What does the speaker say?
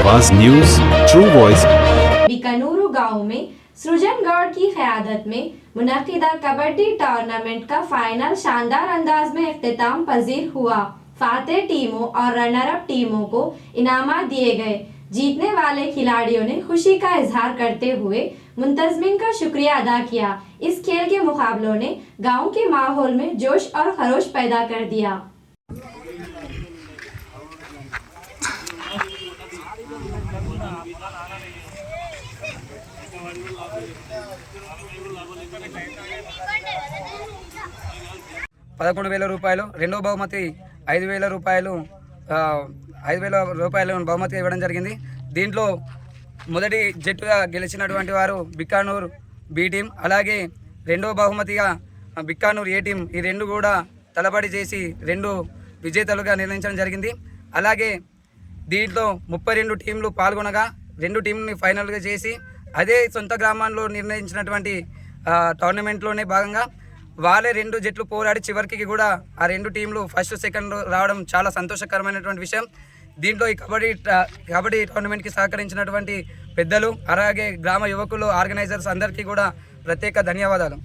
आवाज news, true voice. बीकानूरू गांव में सृजन गौड़ की क़यादत में मुनक़िदा कबड्डी टूर्नामेंट का फाइनल शानदार अंदाज में इख्तिताम पजीर हुआ। फातेह टीमों और रनर अप टीमों को इनामात दिए गए। जीतने वाले खिलाड़ियों ने खुशी का इजहार करते हुए मुंतजमिन का शुक्रिया अदा किया। इस खेल के मुकाबलों ने गांव के माहौल में जोश और खरोश पैदा कर दिया। ₹11,000 రెండో బహుమతి ₹5,000 ₹5,000 బహుమతి ఇవ్వడం జరిగింది। దీంట్లో మొదటి జట్టుగా గెలిచినటువంటి వారు బికానూర్ బి టీం, అలాగే రెండో బహుమతిగా బికానూర్ ఏ టీం, ఈ రెండు కూడా తలబడి చేసి రెండు విజేతలుగా నిర్ణయించడం జరిగింది। అలాగే దీంట్లో 32 టీంలు పాల్గొనగా 2 టీంని ఫైనల్గా చేసి అదే సొంత గ్రామాల్లో నిర్ణయించినటువంటి టోర్నమెంట్లోనే భాగంగా వాళ్ళే 2 జట్లు పోరాడి చివరికి కూడా ఆ 2 టీంలు ఫస్ట్ సెకండ్ రావడం చాలా సంతోషకరమైనటువంటి విషయం। దీంట్లో ఈ కబడ్డీ టోర్నమెంట్కి సహకరించినటువంటి పెద్దలు, అలాగే గ్రామ యువకులు, ఆర్గనైజర్స్ అందరికీ కూడా ప్రత్యేక ధన్యవాదాలు।